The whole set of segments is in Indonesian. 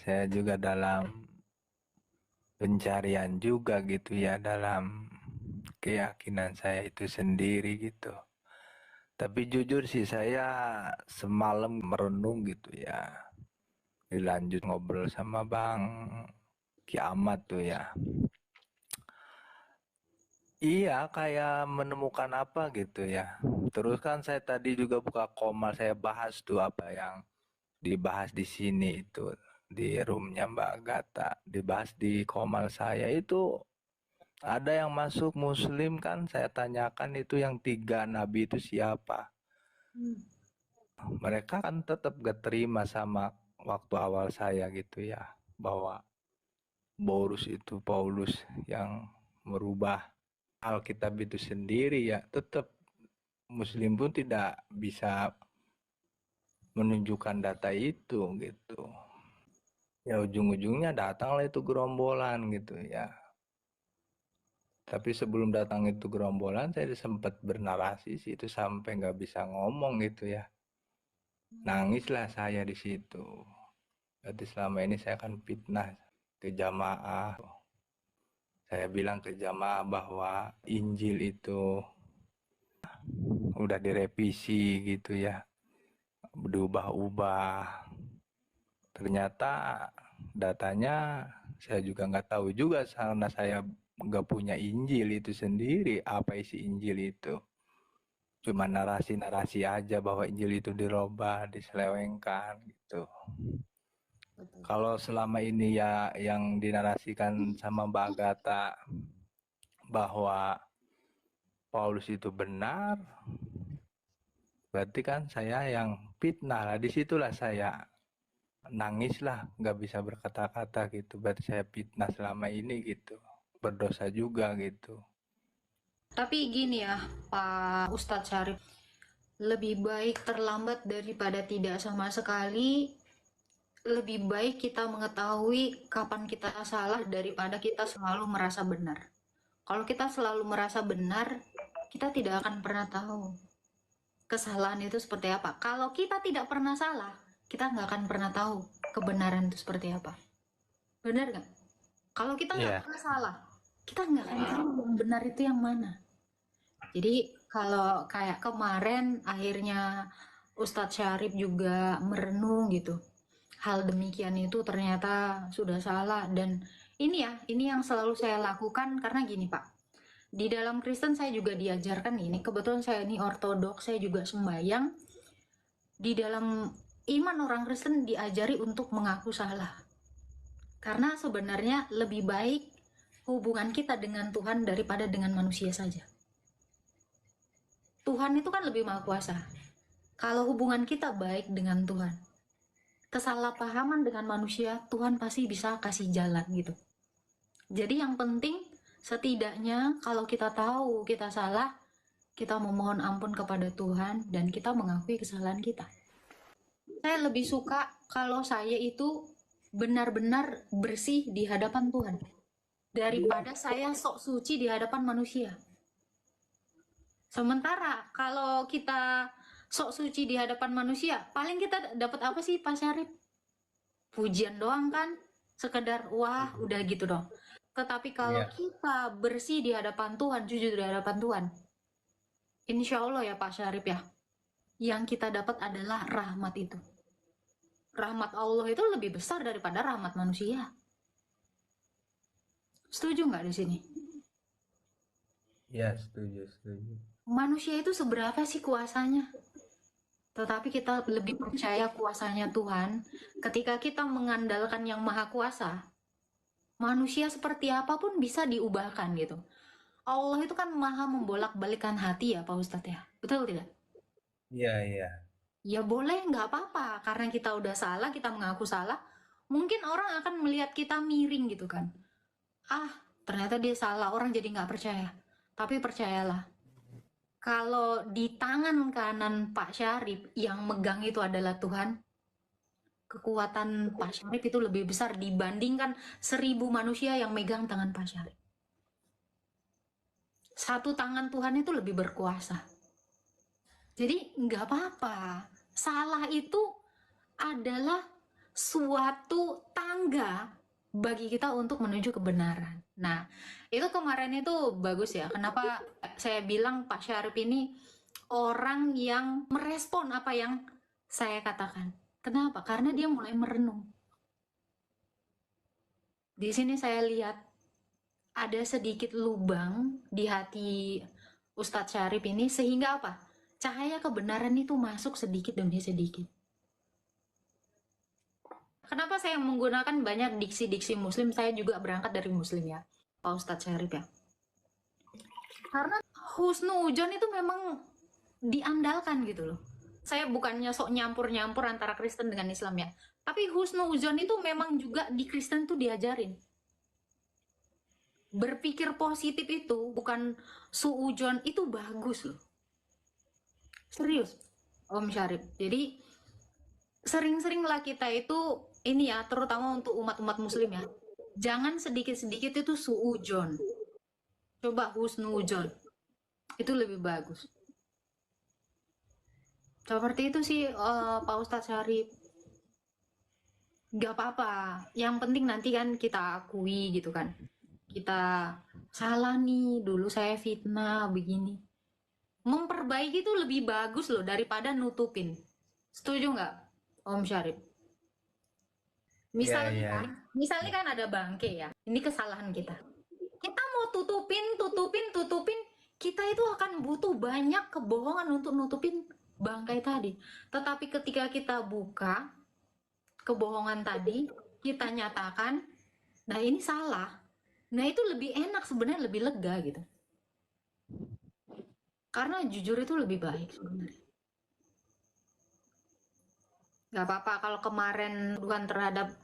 Saya juga dalam pencarian juga gitu ya, dalam keyakinan saya itu sendiri gitu. Tapi jujur sih saya semalam merenung gitu ya. Dilanjut ngobrol sama Bang Kiamat tuh ya. Iya, kayak menemukan apa gitu ya. Terus kan saya tadi juga buka komal, saya bahas tuh apa yang dibahas di sini itu di roomnya Mbak Gata, dibahas di komal saya itu ada yang masuk Muslim kan, saya tanyakan itu yang tiga nabi itu siapa. Hmm. Mereka kan tetap gak terima sama waktu awal saya gitu ya, bahwa Paulus yang merubah Alkitab itu sendiri ya, tetap Muslim pun tidak bisa menunjukkan data itu gitu. Ya ujung-ujungnya datanglah itu gerombolan gitu ya. Tapi sebelum datang itu gerombolan saya sempat bernarasi sih itu sampai nggak bisa ngomong gitu ya. Nangislah saya di situ. Berarti selama ini saya kan fitnah ke jamaah. Saya bilang ke jamaah bahwa Injil itu udah direvisi gitu ya, berubah-ubah. Ternyata datanya saya juga nggak tahu juga karena saya nggak punya Injil itu sendiri. Apa isi Injil itu? Cuma narasi-narasi aja bahwa Injil itu dirubah, diselewengkan gitu. Betul. Kalau selama ini ya yang dinarasikan sama Mbak Agatha bahwa Paulus itu benar, berarti kan saya yang fitnah lah. Disitulah saya nangis lah, nggak bisa berkata-kata gitu. Berarti saya fitnah selama ini gitu, berdosa juga gitu. Tapi gini ya, Pak Ustadz Syarif, lebih baik terlambat daripada tidak sama sekali. Lebih baik kita mengetahui kapan kita salah daripada kita selalu merasa benar. Kalau kita selalu merasa benar, kita tidak akan pernah tahu kesalahan itu seperti apa. Kalau kita tidak pernah salah, kita nggak akan pernah tahu kebenaran itu seperti apa. Benar nggak? Kalau kita nggak Iya, pernah salah, kita nggak akan tahu yang benar itu yang mana. Jadi kalau kayak kemarin akhirnya Ustadz Syarif juga merenung gitu. Hal demikian itu ternyata sudah salah dan ini yang selalu saya lakukan karena gini Pak. Di dalam Kristen saya juga diajarkan ini, kebetulan saya ini ortodoks, saya juga sembahyang. Di dalam iman orang Kristen diajari untuk mengaku salah. Karena sebenarnya lebih baik hubungan kita dengan Tuhan daripada dengan manusia saja. Tuhan itu kan lebih maha kuasa. Kalau hubungan kita baik dengan Tuhan, kesalahpahaman dengan manusia, Tuhan pasti bisa kasih jalan gitu. Jadi yang penting setidaknya kalau kita tahu kita salah, kita memohon ampun kepada Tuhan dan kita mengakui kesalahan kita. Saya lebih suka kalau saya itu benar-benar bersih di hadapan Tuhan daripada saya sok suci di hadapan manusia. Sementara kalau kita sok suci di hadapan manusia, paling kita dapat apa sih Pak Syarif? Pujian doang kan? Sekedar wah udah gitu dong. Tetapi kalau iya. kita bersih di hadapan Tuhan, jujur di hadapan Tuhan, insya Allah ya Pak Syarif ya, yang kita dapat adalah rahmat itu. Rahmat Allah itu lebih besar daripada rahmat manusia. Setuju nggak di sini? Iya, setuju, setuju. Manusia itu seberapa sih kuasanya? Tetapi kita lebih percaya kuasanya Tuhan ketika kita mengandalkan yang maha kuasa. Manusia seperti apapun bisa diubahkan gitu. Allah itu kan maha membolak-balikan hati ya Pak Ustadz ya. Betul tidak? Iya, iya. Ya boleh nggak apa-apa karena kita udah salah, kita mengaku salah. Mungkin orang akan melihat kita miring gitu kan. Ah, ternyata dia salah, orang jadi nggak percaya. Tapi percayalah, kalau di tangan kanan Pak Syarif yang megang itu adalah Tuhan, kekuatan Pak Syarif itu lebih besar dibandingkan 1.000 manusia yang megang tangan Pak Syarif. Satu tangan Tuhan itu lebih berkuasa. Jadi nggak apa-apa. Salah itu adalah suatu tangga bagi kita untuk menuju kebenaran. Nah, itu kemarin itu bagus ya. Kenapa saya bilang Pak Syarif ini orang yang merespon apa yang saya katakan. Kenapa? Karena dia mulai merenung. Di sini saya lihat ada sedikit lubang di hati Ustadz Syarif ini sehingga apa? Cahaya kebenaran itu masuk sedikit demi sedikit. Kenapa saya menggunakan banyak diksi-diksi muslim? Saya juga berangkat dari muslim ya, Pak Ustadz Syarif ya. Karena husnuudzon itu memang diandalkan gitu loh. Saya bukannya sok nyampur-nyampur antara Kristen dengan Islam ya. Tapi husnuudzon itu memang juga di Kristen tuh diajarin. Berpikir positif itu bukan suudzon itu bagus loh. Serius, Om Syarif. Jadi sering-seringlah kita itu ini ya, terutama untuk umat-umat muslim ya. Jangan sedikit-sedikit itu suudzon. Coba husnuudzon. Itu lebih bagus. Seperti itu sih Pak Ustadz Syarif. Gak apa-apa. Yang penting nanti kan kita akui gitu kan. Kita salah nih, dulu saya fitnah begini. Memperbaiki itu lebih bagus loh daripada nutupin. Setuju nggak, Om Syarif? Iya, Misalnya iya. kan, misalnya kan ada bangke ya. Ini kesalahan kita. Kita mau tutupin, kita itu akan butuh banyak kebohongan untuk nutupin bangkai tadi. Tetapi ketika kita buka kebohongan tadi, kita nyatakan, nah ini salah. Nah itu lebih enak sebenarnya, lebih lega gitu. Karena jujur itu lebih baik sebenarnya. Gak apa-apa kalau kemarin tuduhan terhadap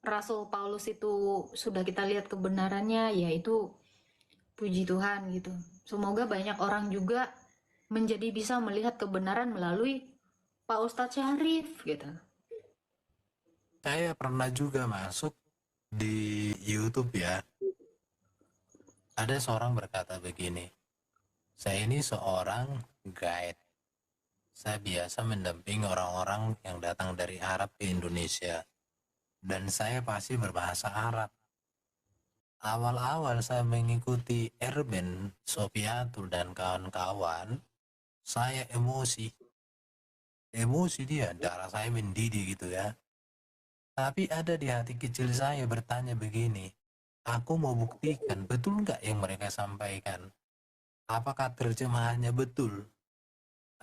Rasul Paulus itu sudah kita lihat kebenarannya, ya itu puji Tuhan gitu. Semoga banyak orang juga menjadi bisa melihat kebenaran melalui Pak Ustadz Syarif gitu. Saya pernah juga masuk di YouTube ya. Ada seorang berkata begini, saya ini seorang guide. Saya biasa mendampingi orang-orang yang datang dari Arab ke Indonesia. Dan saya pasti berbahasa Arab. Awal-awal saya mengikuti Erben, Sofiatul, dan kawan-kawan, saya emosi. Emosi dia, darah saya mendidih gitu ya. Tapi ada di hati kecil saya bertanya begini, aku mau buktikan betul nggak yang mereka sampaikan? Apakah terjemahannya betul?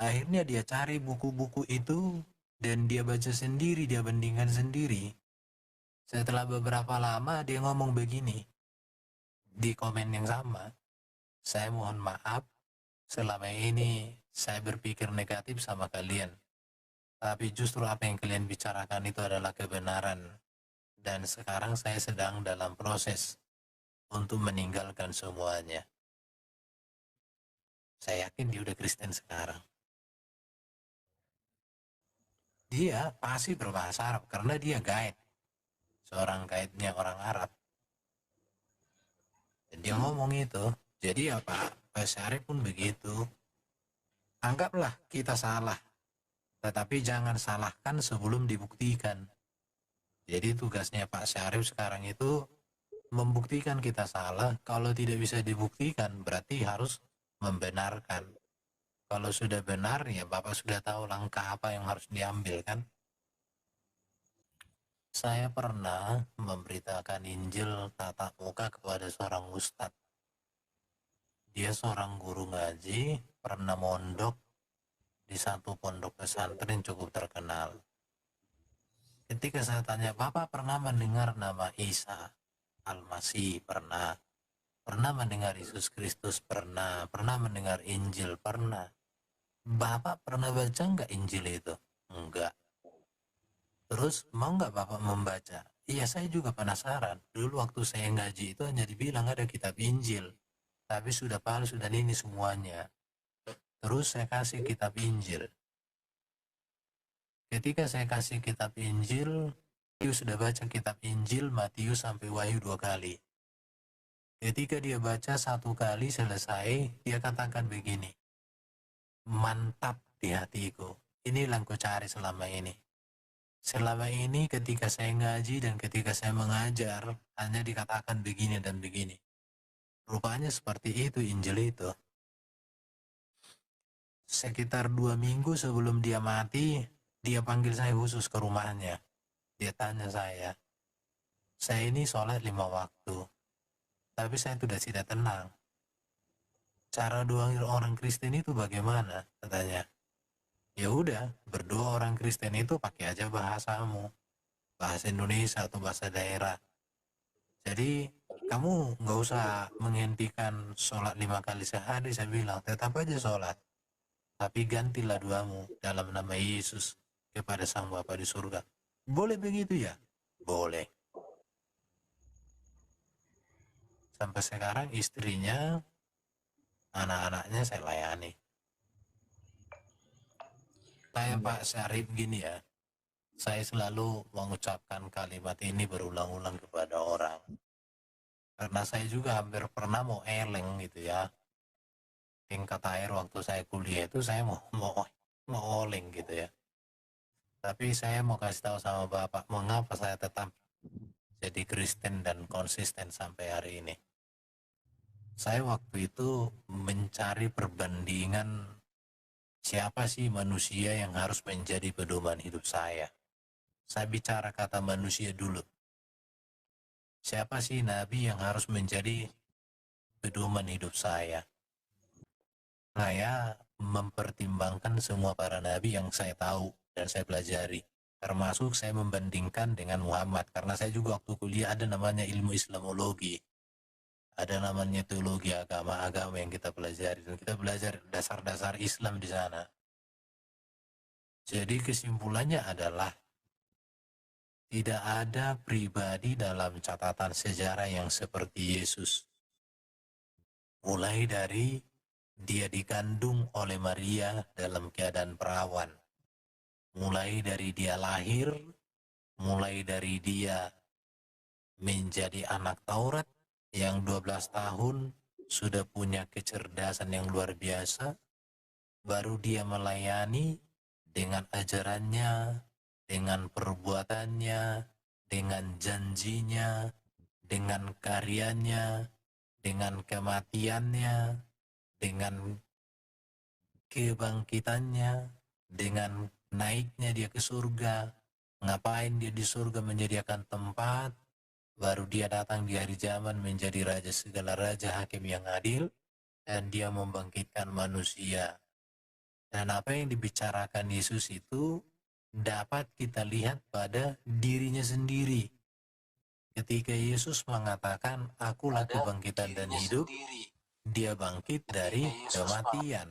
Akhirnya dia cari buku-buku itu dan dia baca sendiri, dia bandingkan sendiri. Setelah beberapa lama dia ngomong begini, di komen yang sama, saya mohon maaf, selama ini saya berpikir negatif sama kalian. Tapi justru apa yang kalian bicarakan itu adalah kebenaran. Dan sekarang saya sedang dalam proses untuk meninggalkan semuanya. Saya yakin dia udah Kristen sekarang. Dia pasti berbahasa Arab karena dia guide. Seorang guide-nya orang Arab. Dan dia ngomong itu. Jadi apa? Pak Syarif pun begitu. Anggaplah kita salah. Tetapi jangan salahkan sebelum dibuktikan. Jadi tugasnya Pak Syarif sekarang itu membuktikan kita salah. Kalau tidak bisa dibuktikan berarti harus membenarkan. Kalau sudah benar ya Bapak sudah tahu langkah apa yang harus diambil kan. Saya pernah memberitakan Injil tatap muka kepada seorang ustadz. Dia seorang guru ngaji, pernah mondok di satu pondok pesantren cukup terkenal. Ketika saya tanya, Bapak pernah mendengar nama Isa Al-Masih? Pernah. Pernah mendengar Yesus Kristus? Pernah. Pernah mendengar Injil? Pernah. Bapak pernah baca nggak Injil itu? Enggak. Terus mau nggak Bapak membaca? Iya, saya juga penasaran. Dulu waktu saya ngaji itu hanya dibilang ada kitab Injil. Tapi sudah palsu dan ini semuanya. Terus saya kasih kitab Injil. Ketika saya kasih kitab Injil, dia sudah baca kitab Injil Matius sampai Wahyu 2 kali. Ketika dia baca 1 kali selesai, dia katakan begini, mantap di hatiku. Inilah yang ku cari selama ini. Selama ini ketika saya ngaji dan ketika saya mengajar, hanya dikatakan begini dan begini. Rupanya seperti itu Injil itu. Sekitar 2 minggu sebelum dia mati, dia panggil saya khusus ke rumahnya. Dia tanya saya ini sholat 5 waktu, tapi saya sudah tidak tenang. Cara doa orang Kristen itu bagaimana? Katanya. Ya udah, berdoa orang Kristen itu pakai aja bahasamu, bahasa Indonesia atau bahasa daerah. Jadi kamu nggak usah menghentikan sholat 5 kali sehari, saya bilang, tetap aja sholat. Tapi gantilah doamu dalam nama Yesus kepada Sang Bapa di surga. Boleh begitu ya? Boleh. Sampai sekarang istrinya, anak-anaknya saya layani. Saya Pak Syarif gini ya, saya selalu mengucapkan kalimat ini berulang-ulang kepada orang. Karena saya juga hampir pernah mau eleng gitu ya. Tingkat akhir waktu saya kuliah itu saya mau oleng gitu ya. Tapi saya mau kasih tahu sama Bapak mengapa saya tetap jadi Kristen dan konsisten sampai hari ini. Saya waktu itu mencari perbandingan siapa sih manusia yang harus menjadi pedoman hidup saya. Saya bicara kata manusia dulu. Siapa sih nabi yang harus menjadi pedoman hidup saya? Saya mempertimbangkan semua para nabi yang saya tahu dan saya pelajari. Termasuk saya membandingkan dengan Muhammad. Karena saya juga waktu kuliah ada namanya ilmu Islamologi. Ada namanya teologi agama-agama yang kita pelajari. Dan kita belajar dasar-dasar Islam di sana. Jadi kesimpulannya adalah tidak ada pribadi dalam catatan sejarah yang seperti Yesus. Mulai dari dia dikandung oleh Maria dalam keadaan perawan. Mulai dari dia lahir, mulai dari dia menjadi anak Taurat yang 12 tahun sudah punya kecerdasan yang luar biasa, baru dia melayani dengan ajarannya, dengan perbuatannya, dengan janjinya, dengan karyanya, dengan kematiannya, dengan kebangkitannya, dengan naiknya dia ke surga. Ngapain dia di surga menyediakan tempat, baru dia datang di hari zaman menjadi raja segala raja, hakim yang adil, dan dia membangkitkan manusia. Dan apa yang dibicarakan Yesus itu dapat kita lihat pada dirinya sendiri. Ketika Yesus mengatakan, akulah kebangkitan dan hidup, dia bangkit dari kematian.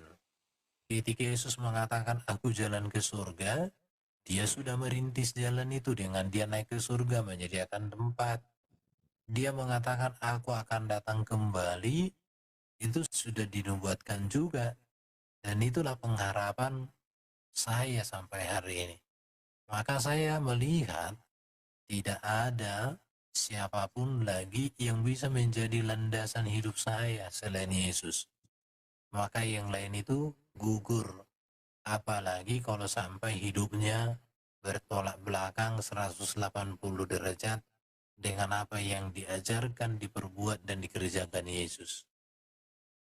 Ketika Yesus mengatakan, aku jalan ke surga, dia sudah merintis jalan itu dengan dia naik ke surga menyediakan tempat. Dia mengatakan, aku akan datang kembali, itu sudah dinubuatkan juga. Dan itulah pengharapan saya sampai hari ini. Maka saya melihat tidak ada siapapun lagi yang bisa menjadi landasan hidup saya selain Yesus. Maka yang lain itu gugur. Apalagi kalau sampai hidupnya bertolak belakang 180 derajat dengan apa yang diajarkan, diperbuat, dan dikerjakan Yesus.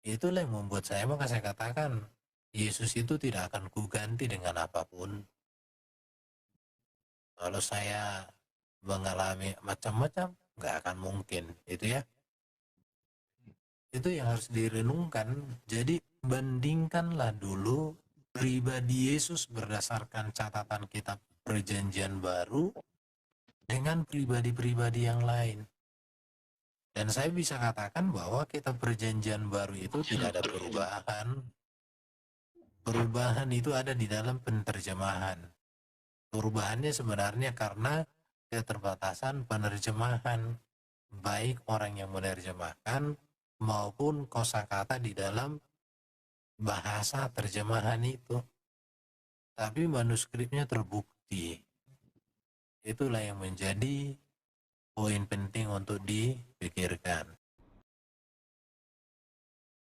Itulah yang membuat saya, maka saya katakan, Yesus itu tidak akan kuganti dengan apapun. Kalau saya mengalami macam-macam, nggak akan mungkin, itu ya. Itu yang harus direnungkan. Jadi bandingkanlah dulu pribadi Yesus berdasarkan catatan kitab Perjanjian Baru dengan pribadi-pribadi yang lain. Dan saya bisa katakan bahwa kitab Perjanjian Baru itu tidak ada perubahan. Perubahan itu ada di dalam penerjemahan. Perubahannya sebenarnya karena keterbatasan penerjemahan, baik orang yang menerjemahkan maupun kosakata di dalam bahasa terjemahan itu. Tapi manuskripnya terbukti. Itulah yang menjadi poin penting untuk dipikirkan.